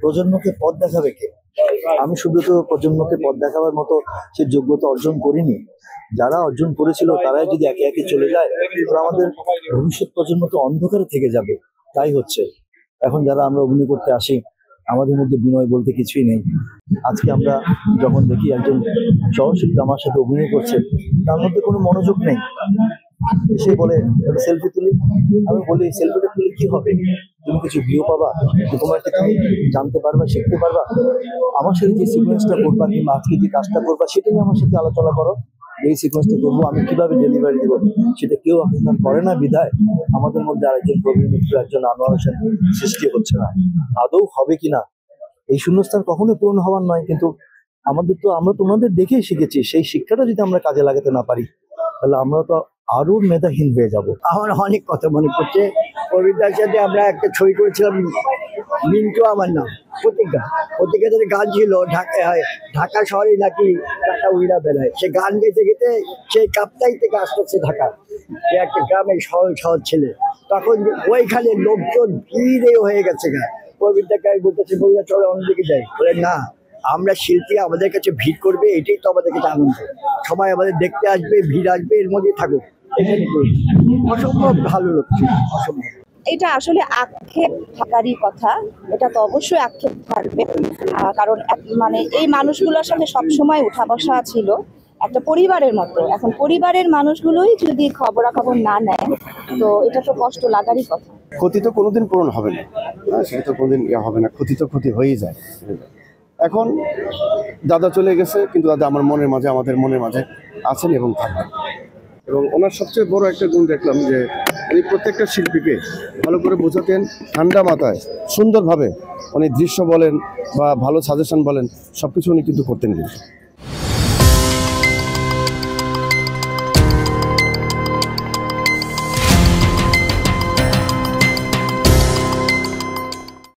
প্রজন্মকে পথ দেখাবে কে? আমি শুধু তো প্রজন্মকে পথ দেখাবার মতো সে যোগ্যতা অর্জন করিনি। যারা অর্জন করেছিল তারাই যদি একে একে চলে যায়, তো আমাদের ভবিষ্যৎ প্রজন্ম তো অন্ধকারে থেকে যাবে। তাই হচ্ছে এখন যারা আমরা অভিনয় করতে আসি, আমাদের মধ্যে বিনয় বলতে কিছুই নেই। আজকে আমরা যখন দেখি একজন সহশিল্পী আমার সাথে অভিনয় করছে, তার মধ্যে কোনো মনোযোগ নেই। সে বলে একটা সেলফি তুলি, আমি বলি সেলফিটা তুলে কি হবে? তুমি কিছু ভিউ পাবা, তোমাকে তুমি জানতে পারবা, শিখতে পারবা। আমার সাথে যে সিকোয়েন্সটা করবা কিংবা আজকে যে কাজটা করবা সেটা নিয়ে আমার সাথে আলোচনা করো। এই সিকোয়েন্সটা করবো, আমি কিভাবে ডেলিভারি দেবো, সেটা কেউ আপনার করে না বিধায় আমাদের মধ্যে আরেকজন প্রবীণ মিত্র, একজন আনোয়ার হোসেন সৃষ্টি হচ্ছে না। আদৌ হবে কিনা এই শূন্যস্থান কখনোই পূরণ হওয়ার নয়, কিন্তু আমরা তো ওনাদের দেখেই শিখেছি। সেই শিক্ষাটা যদি আমরা কাজে লাগাতে না পারি, তাহলে আমরা তো আরো মেধাহীন হয়ে যাব। আমার অনেক কথা মনে পড়ছে। কবিতার সাথে আমরা একটা ছবি করেছিলাম, মিন্টু আমার নাম, প্রতিজ্ঞাতে গান ছিল ঢাকা শহরে নাকি টাকা উইরা বেড়ায়। সে গান গেতে গেতে সেই কাপ্তাই থেকে আসতে আসছে ঢাকা, সে একটা গ্রামে সহজ ছেলে। তখন ওইখানে লোকজন ভিড়ে হয়ে গেছে। কবিতাকে বলতেছে বইয়া চলে অন্যদিকে যাই, বলে না আমরা শিল্পী, আমাদের কাছে ভিড় করবে, এটাই তো আমাদের কাছে আনন্দ। সবাই আমাদের দেখতে আসবে, ভিড় আসবে, এর মধ্যেই থাকুক। অসম্ভব ভালো লোক ছিল, অসম্ভব। এটা আসলে আক্ষেপ থাকারই কথা, এটা তো অবশ্যই আক্ষেপ থাকবে। কারণ মানে এই মানুষগুলোর সাথে সবসময় উঠা বসা ছিল একটা পরিবারের মতো। এখন পরিবারের মানুষগুলোই যদি খবরাখবর না নেয়, তো এটা তো কষ্ট লাগারই কথা। ক্ষতি তো কোনোদিন পূরণ হবে না, সেটা তো কোনোদিন হবে না। ক্ষতি তো ক্ষতি হয়েই যায়। এখন দাদা চলে গেছে, কিন্তু দাদা আমার মনের মাঝে, আমাদের মনের মাঝে আছেন এবং থাকবেন। এবং ওনার সবচেয়ে বড় একটা গুণ দেখলাম যে উনি প্রত্যেকটা শিল্পীকে ভালো করে বোঝাতেন, ঠান্ডা মাথায় সুন্দরভাবে উনি দৃশ্য বলেন বা ভালো সাজেশন বলেন, সব কিছু উনি কিন্তু করতেন। কিন্তু